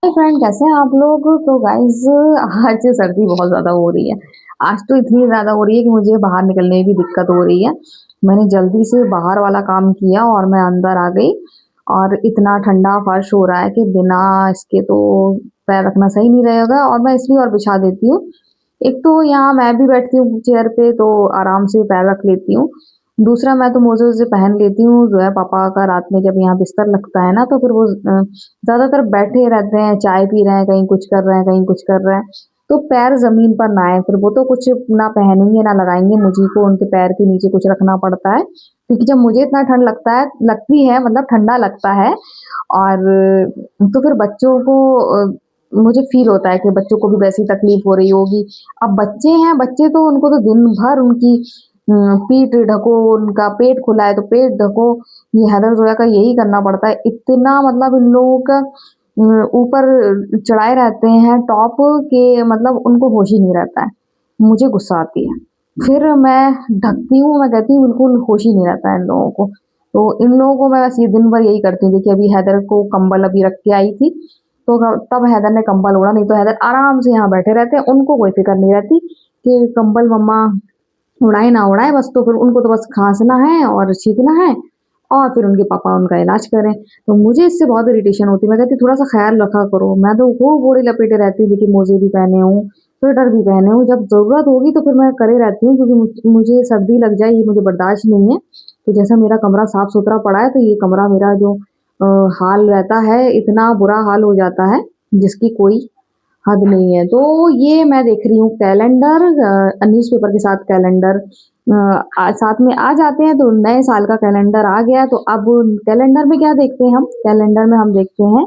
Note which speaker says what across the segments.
Speaker 1: Hi friend, कैसे हैं आप लोग? तो गाइस, आज सर्दी बहुत ज़्यादा हो रही है। आज तो इतनी ज़्यादा हो रही है कि मुझे बाहर निकलने की दिक्कत हो रही है। मैंने जल्दी से बाहर वाला काम किया और मैं अंदर आ गई और इतना ठंडा फर्श हो रहा है कि बिना इसके तो पैर रखना सही नहीं रहेगा और मैं इसलिए और बिछा देती हूँ। एक तो यहाँ मैं भी बैठती हूँ चेयर पे तो आराम से पैर रख लेती हूँ। दूसरा मैं तो मोज़े-वोज़े पहन लेती हूँ, जो है पापा का रात में जब यहाँ बिस्तर लगता है ना तो फिर वो ज़्यादातर बैठे रहते हैं, चाय पी रहे हैं, कहीं कुछ कर रहे हैं, कहीं कुछ कर रहे हैं, तो पैर ज़मीन पर ना आए, फिर वो तो कुछ ना पहनेंगे ना लगाएँगे, मुझी को उनके पैर के नीचे कुछ रखना पड़ता है, क्योंकि जब मुझे इतना ठंड लगती है मतलब ठंडा लगता है और तो फिर बच्चों को मुझे फ़ील होता है कि बच्चों को भी वैसी तकलीफ़ हो रही होगी। अब बच्चे हैं, बच्चे तो उनको तो दिन भर उनकी पीठ ढको, उनका पेट खुला है तो पेट ढको, ये हैदर-जोया का यही करना पड़ता है। इतना मतलब इन लोगों का ऊपर चढ़ाए रहते हैं टॉप के मतलब उनको होश ही नहीं रहता है। मुझे गुस्सा आती है। फिर मैं ढकती हूँ, मैं कहती हूँ बिल्कुल होश ही नहीं रहता है इन लोगों को। तो इन लोगों को मैं बस ये दिन भर यही करती हूँ। देखिए अभी हैदर को कंबल अभी रख के आई थी, तो तब हैदर ने कंबल ओढ़ा, नहीं तो हैदर आराम से यहाँ बैठे रहते हैं, उनको कोई फ़िक्र नहीं रहती कि कंबल मम्मा उड़ाए ना उड़ाए, बस तो फिर उनको तो बस खाँसना है और छींकना है और फिर उनके पापा उनका इलाज करें। तो मुझे इससे बहुत इरिटेशन होती है, मैं कहती हूँ थोड़ा-सा ख़्याल रखा करो। मैं तो खूब ओढ़े लपेटे रहती हूँ, देखिए मोज़े भी पहने हूँ, स्वेटर भी पहने हूँ, जब ज़रूरत होगी तो फिर मैं करे रहती हूँ क्योंकि मुझे सर्दी लग जाए ये मुझे बर्दाश्त नहीं है। तो जैसा मेरा कमरा साफ-सुथरा पड़ा है तो ये कमरा मेरा जो हाल रहता है, इतना बुरा हाल हो जाता है जिसकी कोई हद नहीं है। तो ये मैं देख रही हूँ कैलेंडर, न्यूज़पेपर के साथ कैलेंडर आज साथ में आ जाते हैं तो नए साल का कैलेंडर आ गया तो अब कैलेंडर में क्या देखते हैं हम? कैलेंडर में हम देखते हैं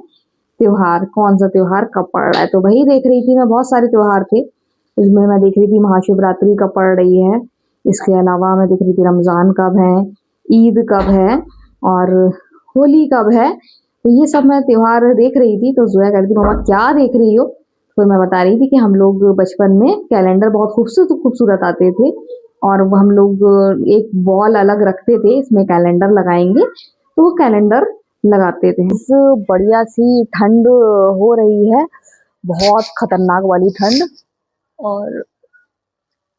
Speaker 1: त्योहार, कौन-सा त्योहार कब पड़ रहा है। तो वही देख रही थी मैं, बहुत सारे त्योहार थे। इसमें मैं देख रही थी महाशिवरात्रि कब पड़ रही है, इसके अलावा मैं देख रही थी रमज़ान कब है, ईद कब है और होली कब है। तो ये सब मैं त्योहार देख रही थी तो ज़ोया कह रही थी मम्मा क्या देख रही हो? तो मैं बता रही थी कि हम लोग बचपन में कैलेंडर बहुत खूबसूरत आते थे और वो हम लोग एक वॉल अलग रखते थे, इसमें कैलेंडर लगाएँगे, तो वो कैलेंडर लगाते थे। इस बढ़िया-सी ठंड हो रही है, बहुत खतरनाक वाली ठंड और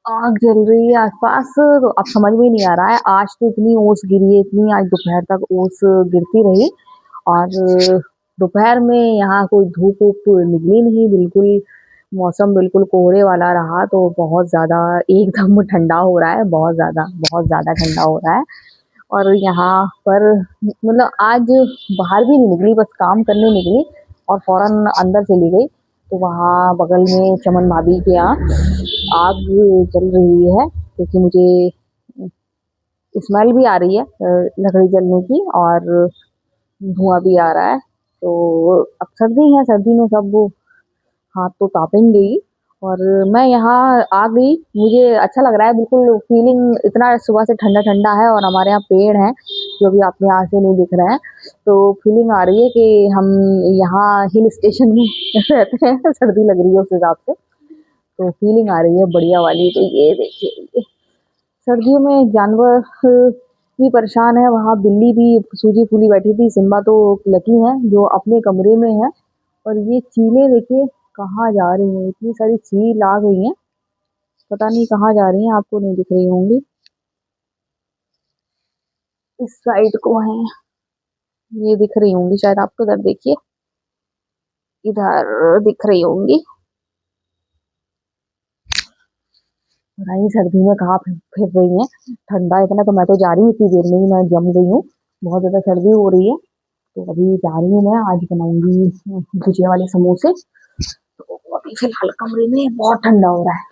Speaker 1: आग जल रही है आस-पास, तो अब समझ में नहीं आ रहा है, आज तो इतनी ओस गिरी है, इतनी आज दोपहर तक ओस गिरती रही और दोपहर में यहाँ कोई धूप-वूप निकली नहीं, बिल्कुल मौसम बिल्कुल कोहरे वाला रहा, तो बहुत ज़्यादा एकदम ठंडा हो रहा है, बहुत ज़्यादा ठंडा हो रहा है और यहाँ पर मतलब आज बाहर भी नहीं निकली, बस काम करने निकली और फ़ौरन अंदर चली गई, तो वहाँ बगल में चमन भाभी के यहाँ आग जल रही है क्योंकि मुझे स्मेल भी आ रही है लकड़ी जलने की और धुआं भी आ रहा है। तो अब सर्दी है, सर्दी में सब हाथ तो काँपेंगे ही और मैं यहाँ आ गई, मुझे अच्छा लग रहा है, बिल्कुल फीलिंग इतना सुबह से ठंडा-ठंडा है और हमारे यहाँ पेड़ हैं, जो अभी आपको यहाँ से नहीं दिख रहे हैं। तो फीलिंग आ रही है कि हम यहाँ हिल स्टेशन में रहते हैं, सर्दी लग रही है उस हिसाब से। तो फीलिंग आ रही है बढ़िया वाली। तो ये देखिए, ये सर्दियों में जानवर भी परेशान है, वहाँ बिल्ली भी सूजी-फूली बैठी थी, सिम्बा तो लकी हैं जो अपने कमरे में है और ये चीलें देखिए कहाँ जा रही हैं, इतनी सारी चील आ गई हैं, पता नहीं कहाँ जा रही हैं, आपको नहीं दिख रही होंगी। इस साइड को हैं, ये दिख रही होंगी शायद आपको, इधर देखिए, इधर दिख रही होंगी। पता नहीं सर्दी में कहाँ फिर रही हैं, ठंडा इतना तो मैं तो जा रही हूँ, इतनी देर में ही मैं जम गई हूँ, बहुत ज़्यादा सर्दी हो रही है। तो अभी जा रही हूँ मैं, आज बनाऊँगी भुजिया वाले समोसे, तो अभी फ़िलहाल कमरे में बहुत ठंडा हो रहा है।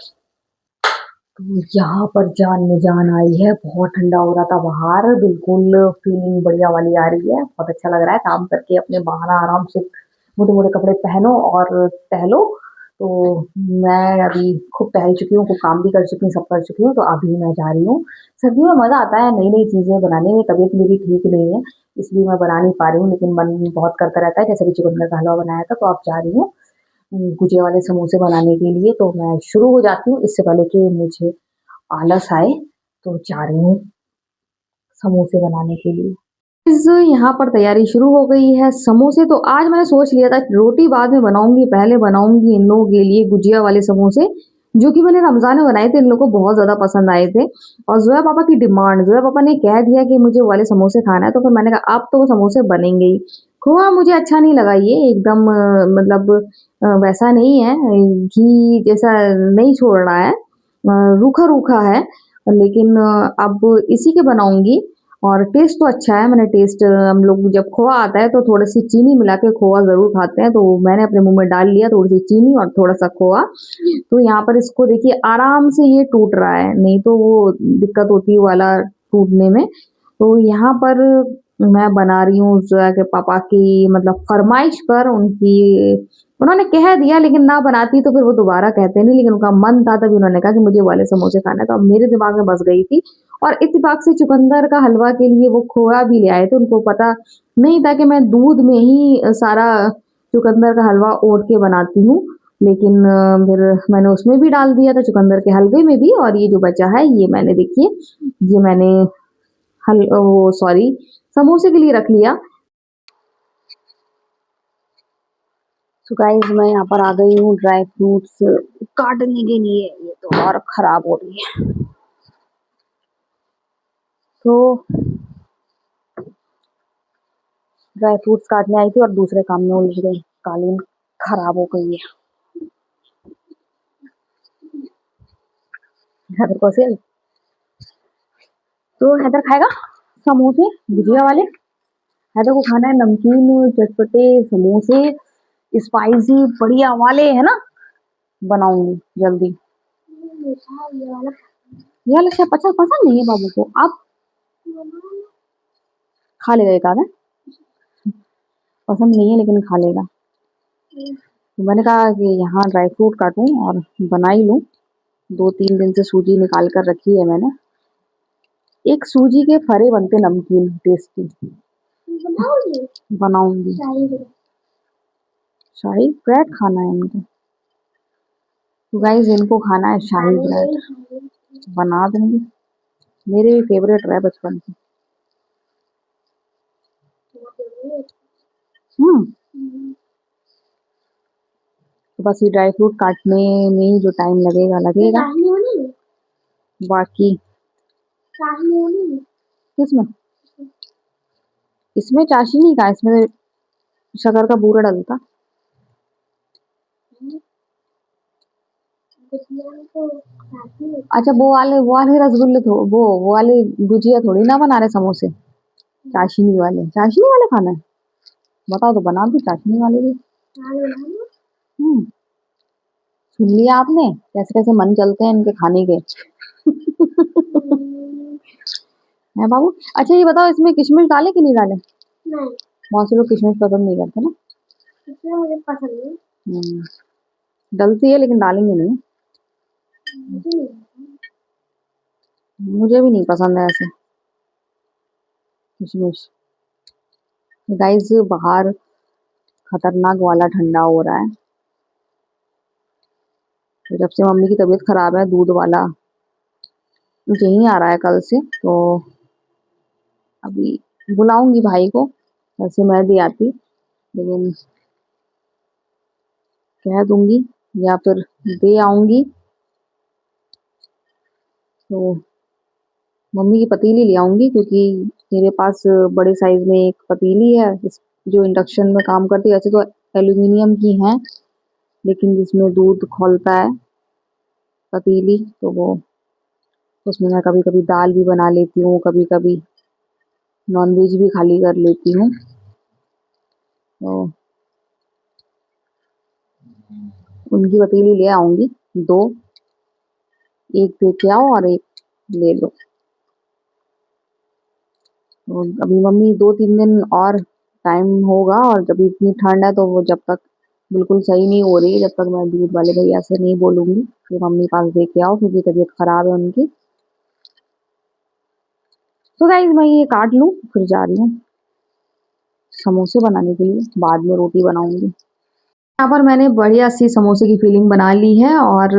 Speaker 1: तो यहाँ पर जान में जान आई है, बहुत ठंडा हो रहा था बाहर, बिल्कुल फीलिंग बढ़िया वाली आ रही है, बहुत अच्छा लग रहा है काम करके अपने बाहर आराम से मोटे-मोटे कपड़े पहनो और टहलो। तो मैं अभी खूब टहल चुकी हूँ, खूब काम भी कर चुकी हूँ, सब कर चुकी हूँ, तो अभी मैं जा रही हूँ। सर्दियों में मज़ा आता है नई-नई चीज़ें बनाने में, तबीयत मेरी ठीक नहीं है, इसलिए मैं बना नहीं पा रही हूँ, लेकिन मन बहुत करता रहता है, जैसे अभी चुकंदर का हलवा बनाया था, तो अब जा रही हूँ गुजिया वाले समोसे बनाने के लिए, तो मैं शुरू हो जाती हूँ, इससे पहले कि मुझे आलस आए, तो जा रही हूँ समोसे बनाने के लिए। इस यहाँ पर तैयारी शुरू हो गई है समोसे। तो आज मैंने सोच लिया था रोटी बाद में बनाऊंगी, पहले बनाऊंगी इन लोगों के लिए गुजिया वाले समोसे, जो कि मैंने रमजान में बनाए थे। इन लोगों को बहुत ज्यादा पसंद आए थे और जोया पापा की डिमांड, जोया पापा ने कह दिया कि मुझे वो वाले समोसे खाना है, तो फिर मैंने कहा अब तो वो समोसे बनेंगे ही। खोआ मुझे अच्छा नहीं लगा, ये एकदम मतलब वैसा नहीं है, घी जैसा नहीं छोड़ रहा है, रूखा रूखा है। लेकिन अब इसी के बनाऊंगी और टेस्ट तो अच्छा है। मैंने टेस्ट, हम लोग जब खोआ आता है तो थोड़ी सी चीनी मिला के खोआ ज़रूर खाते हैं, तो मैंने अपने मुँह में डाल लिया थोड़ी सी चीनी और थोड़ा-सा खोआ। तो यहाँ पर इसको देखिए आराम से ये टूट रहा है, नहीं तो वो दिक्कत होती है वाला टूटने में। तो यहाँ पर मैं बना रही हूँ ज़ोया के पापा की मतलब फ़रमाइश पर, उनकी उन्होंने कह दिया, लेकिन ना बनाती तो फिर वो दोबारा कहते नहीं, लेकिन उनका मन था तभी उन्होंने कहा कि मुझे वो वाले समोसे खाना है, तो अब मेरे दिमाग में बस गई थी। और इत्तेफाक से चुकंदर का हलवा के लिए वो खोया भी ले आए थे, उनको पता नहीं था कि मैं दूध में ही सारा चुकंदर का हलवा ओट के बनाती हूँ। लेकिन फिर मैंने उसमें भी डाल दिया था, चुकंदर के हलवे में भी। और ये जो बचा है ये मैंने देखिए, ये मैंने हल वो सॉरी समोसे के लिए रख लिया। तो गाइस मैं यहाँ पर आ गई हूँ ड्राई फ्रूट्स काटने के लिए, ये तो और खराब हो रही है। तो ड्राई फ्रूट्स काटने आई थी और दूसरे काम में उलझ गई, कालीन खराब हो गई है। हैदर को से तो हैदर खाएगा समोसे भुजिया वाले। हैदर को खाना है नमकीन चटपटे समोसे, स्पाइसी बढ़िया वाले, है ना। बनाऊंगी जल्दी। ये वाला शायद पसंद पसंद नहीं है बाबू को, आप खा लेगा एक आधा, पसंद नहीं है लेकिन खा लेगा। तो मैंने कहा कि यहाँ ड्राई फ्रूट काटूं और बना ही लूं। 2-3 दिन से सूजी निकाल कर रखी है मैंने। एक सूजी के फरे बनते नमकीन टेस्टी, बनाऊंगी। शाही ब्रेड खाना है इनको, तो गाइस इनको खाना है शाही ब्रेड, बना दूंगी। मेरे भी फेवरेट रहा बचपन से। हम्म। तो बस ये ड्राई फ्रूट काटने में ही जो टाइम लगेगा लगेगा। बाकी किसमें, इसमें चाशनी का, इसमें शक्कर का बूरा डलता। अच्छा वो वाले रसगुल्ले वो वाले गुजिया थोड़ी ना बना रहे समोसे, चाशनी वाले। चाशनी वाले खाना है, बताओ तो बना दो चाशनी वाले भी। सुन लिया आपने कैसे कैसे मन चलते हैं इनके खाने के। है बाबू। अच्छा ये बताओ इसमें किशमिश डाले कि नहीं डाले। नहीं, बहुत से लोग किशमिश पसंद नहीं करते ना, इसलिए मुझे पसंद नहीं। डलती है लेकिन डालेंगे नहीं, मुझे भी नहीं पसंद है ऐसे किशमिश। गाइस बाहर खतरनाक वाला ठंडा हो रहा है, तो जब से मम्मी की तबीयत खराब है दूध वाला यहीं आ रहा है कल से, तो अभी बुलाऊंगी भाई को, वैसे मैं भी आती लेकिन कह दूंगी या फिर दे आऊंगी। तो मम्मी की पतीली ले आऊंगी, क्योंकि मेरे पास बड़े साइज में एक पतीली है जो इंडक्शन में काम करती है। वैसे तो एल्यूमिनियम की है, लेकिन जिसमें दूध खौलता है पतीली, तो वो उसमें मैं कभी कभी दाल भी बना लेती हूँ, कभी कभी नॉनवेज भी खाली कर लेती हूँ। तो उनकी पतीली ले आऊंगी, दो, एक दे के आओ और एक ले लो। तो अभी मम्मी 2-3 दिन और टाइम होगा, और जब इतनी ठंड है तो वो जब तक बिल्कुल सही नहीं हो रही है, जब तक मैं दूध वाले भैया से नहीं बोलूंगी कि मम्मी पास दे के आओ, क्योंकि तबीयत खराब है उनकी। तो गाइस मैं ये काट लूँ फिर जा रही हूँ समोसे बनाने के लिए, बाद में रोटी बनाऊंगी। यहाँ पर मैंने बढ़िया सी समोसे की फीलिंग बना ली है और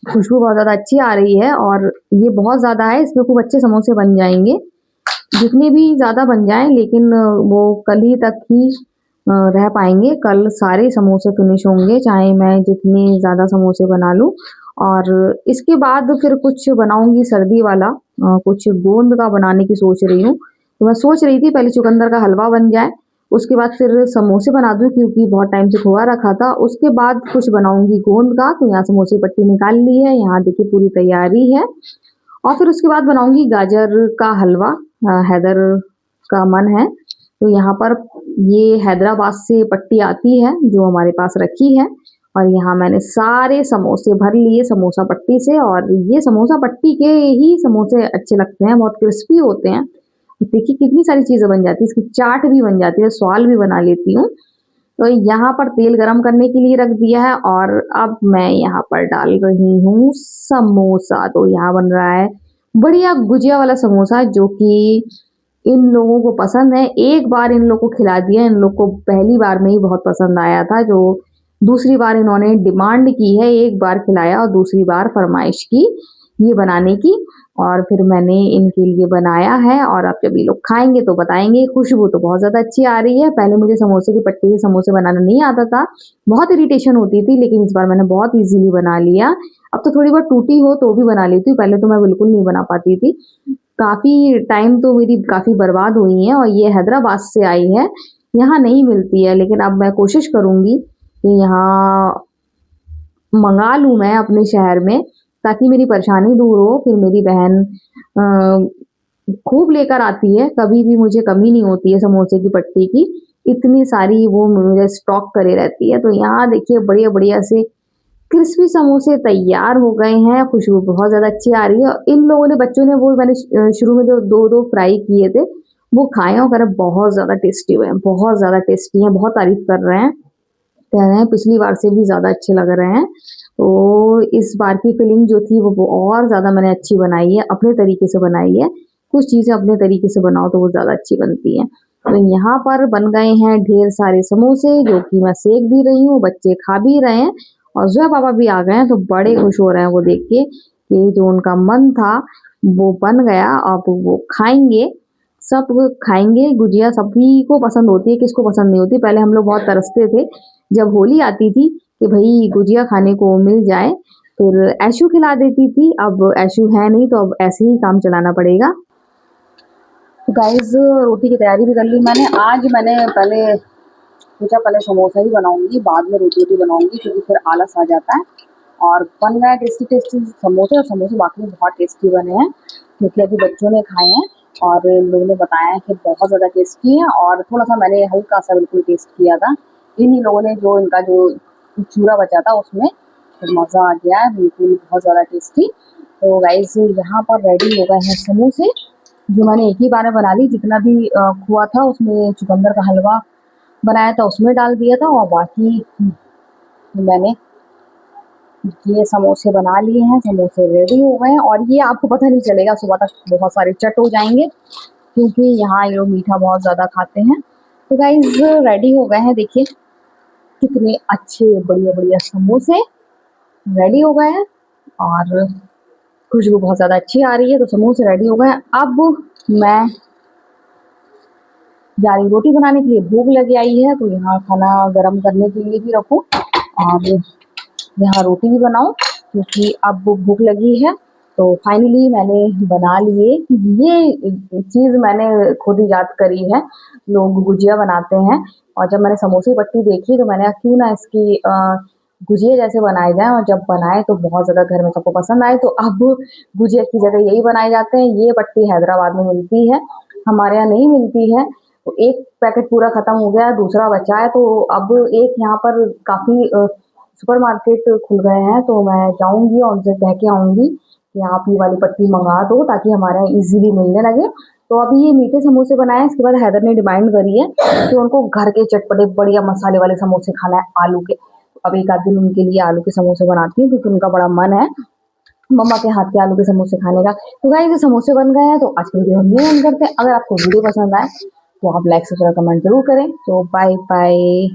Speaker 1: खुशबू बहुत ज़्यादा अच्छी आ रही है, और ये बहुत ज़्यादा है, इसमें खूब अच्छे समोसे बन जाएंगे। जितने भी ज़्यादा बन जाएँ, लेकिन वो कल ही तक ही रह पाएँगे। कल सारे समोसे फिनिश होंगे, चाहे मैं जितने ज़्यादा समोसे बना लूँ। और इसके बाद फिर कुछ बनाऊँगी सर्दी वाला, कुछ गोंद का बनाने की सोच रही हूँ। तो मैं सोच रही थी पहले चुकंदर का हलवा बन जाए, उसके बाद फिर समोसे बना दूँ क्योंकि बहुत टाइम से खोआ रखा था। उसके बाद कुछ बनाऊँगी गोंद का। तो यहाँ समोसे की पट्टी निकाल ली है, यहाँ देखिए पूरी तैयारी है। और फिर उसके बाद बनाऊँगी गाजर का हलवा। हैदर का मन है, तो यहाँ पर ये हैदराबाद से पट्टी आती है जो हमारे पास रखी है। और यहाँ मैंने सारे समोसे भर लिए समोसा पट्टी से, और ये समोसा पट्टी के ही समोसे अच्छे लगते हैं, बहुत क्रिस्पी होते हैं। देखिए कितनी सारी चीज़ें बन जाती है, इसकी चाट भी बन जाती है, स्वाल भी बना लेती हूँ। तो यहाँ पर तेल गरम करने के लिए रख दिया है, और अब मैं यहाँ पर डाल रही हूँ समोसा। तो यहाँ बन रहा है बढ़िया गुजिया वाला समोसा, जो कि इन लोगों को पसंद है। एक बार इन लोग को खिला दिया, इन लोग को पहली बार में ही बहुत पसंद आया था। जो दूसरी बार इन्होंने डिमांड की है, एक बार खिलाया और दूसरी बार फरमाइश की ये बनाने की, और फिर मैंने इनके लिए बनाया है। और अब जब ये लोग खाएंगे तो बताएंगे। खुशबू तो बहुत ज़्यादा अच्छी आ रही है। पहले मुझे समोसे की पट्टी से समोसे बनाना नहीं आता था, बहुत इरिटेशन होती थी, लेकिन इस बार मैंने बहुत इजीली बना लिया। अब तो थोड़ी बहुत टूटी हो तो भी बना लेती हूँ, पहले तो मैं बिल्कुल नहीं बना पाती थी। काफ़ी टाइम तो मेरी काफ़ी बर्बाद हुई है, और ये हैदराबाद से आई है, यहाँ नहीं मिलती है। लेकिन अब मैं कोशिश करूँगी कि यहाँ मंगा लूँ मैं अपने शहर में, ताकि मेरी परेशानी दूर हो। फिर मेरी बहन खूब लेकर आती है, कभी भी मुझे कमी नहीं होती है समोसे की पट्टी की, इतनी सारी वो मुझे स्टॉक करे रहती है। तो यहाँ देखिए बढ़िया-बढ़िया से क्रिस्पी समोसे तैयार हो गए हैं, खुशबू बहुत ज़्यादा अच्छी आ रही है। इन लोगों ने, बच्चों ने, वो मैंने शुरू में जो 2-2 फ्राई किए थे, वो खाए हैं और कह रहे बहुत ज़्यादा टेस्टी हुए हैं, बहुत ज़्यादा टेस्टी हैं, बहुत तारीफ़ कर रहे हैं। कह रहे हैं पिछली बार से भी ज़्यादा अच्छे लग रहे हैं। तो इस बार की फिलिंग जो थी वो और ज़्यादा मैंने अच्छी बनाई है, अपने तरीके से बनाई है। कुछ चीज़ें अपने तरीके से बनाओ तो वो ज़्यादा अच्छी बनती हैं। तो यहाँ पर बन गए हैं ढेर सारे समोसे, जो कि मैं सेक भी रही हूँ, बच्चे खा भी रहे हैं, और ज़ोया पापा भी आ गए हैं, तो बड़े खुश हो रहे हैं वो देख के कि जो उनका मन था वो बन गया। अब वो खाएँगे, सब खाएँगे। गुजिया सभी को पसंद होती है, किसको पसंद नहीं होती। पहले हम लोग बहुत तरसते थे जब होली आती थी कि भई गुजिया खाने को मिल जाए, फिर ऐशू खिला देती थी। अब ऐशू है नहीं, तो अब ऐसे ही काम चलाना पड़ेगा। तो गाइज़ रोटी की तैयारी भी कर ली मैंने। आज मैंने पहले सोचा पहले समोसा ही बनाऊँगी, बाद में रोटी-वोटी बनाऊँगी, क्योंकि फिर आलस आ जाता है। और बन गए टेस्टी-टेस्टी समोसे, और समोसे वाक़ई में बहुत टेस्टी बने हैं, क्योंकि अभी बच्चों ने खाए हैं और इन लोगों ने बताया है कि बहुत ज़्यादा टेस्टी है। और थोड़ा-सा मैंने हल्का-सा बिल्कुल टेस्ट किया था। इन्हीं लोगों ने, जो इनका जो चूरा बचा था उसमें, तो मज़ा आ गया है बिल्कुल, बहुत ज़्यादा टेस्टी। तो गाइज़ यहाँ पर रेडी हो गए हैं समोसे, जो मैंने एक ही बार में बना ली। जितना भी खोआ था उसमें चुकंदर का हलवा बनाया था उसमें डाल दिया था, और बाकी मैंने ये समोसे बना लिए हैं, समोसे रेडी हो गए हैं। और ये आपको पता नहीं चलेगा, सुबह तक बहुत सारे चट हो जाएँगे, क्योंकि यहाँ ये लोग मीठा बहुत ज़्यादा खाते हैं। तो गाइज़ रेडी हो गए हैं, देखिए कितने अच्छे बढ़िया-बढ़िया समोसे रेडी हो गए हैं, और खुशबू बहुत ज़्यादा अच्छी आ रही है। तो समोसे रेडी हो गए हैं। अब मैं जा रही रोटी बनाने के लिए, भूख लगी आई है, तो यहाँ खाना गरम करने के लिए भी रखूँ, और यहाँ रोटी भी बनाऊँ, क्योंकि अब भूख लगी है। तो फाइनली मैंने बना लिए। ये चीज़ मैंने खुद ईजाद करी है, लोग गुजिया बनाते हैं, और जब मैंने समोसे की पट्टी देखी तो मैंने कहा क्यों ना इसकी गुजिया जैसे बनाए जाएँ, और जब बनाए तो बहुत ज़्यादा घर में सबको पसंद आए। तो अब गुजिया की जगह यही बनाए जाते हैं। ये पट्टी हैदराबाद में मिलती है, हमारे यहाँ नहीं मिलती है। तो एक पैकेट पूरा खत्म हो गया, दूसरा बचा है। तो अब एक यहाँ पर काफ़ी सुपरमार्केट खुल गए हैं, तो मैं जाऊँगी और उनसे कह के आऊँगी कि आप ये वाली पट्टी मँगा दो, ताकि हमारे यहाँ ईज़िली मिलने लगे। तो अभी ये मीठे समोसे बनाए हैं, इसके बाद हैदर ने डिमांड करी है कि उनको घर के चटपटे बढ़िया मसाले वाले समोसे खाना है, आलू के। अब एक आध दिन उनके लिए आलू के समोसे बनाती हूँ, क्योंकि उनका बड़ा मन है मम्मा के हाथ के आलू के समोसे खाने का। तो गाइस ये समोसे बन गए हैं, तो आज की वीडियो हम यहीं एंड करते हैं। अगर आपको वीडियो पसंद आए तो आप लाइक, सब्सक्राइब, कमेंट जरूर करें। तो बाय बाय।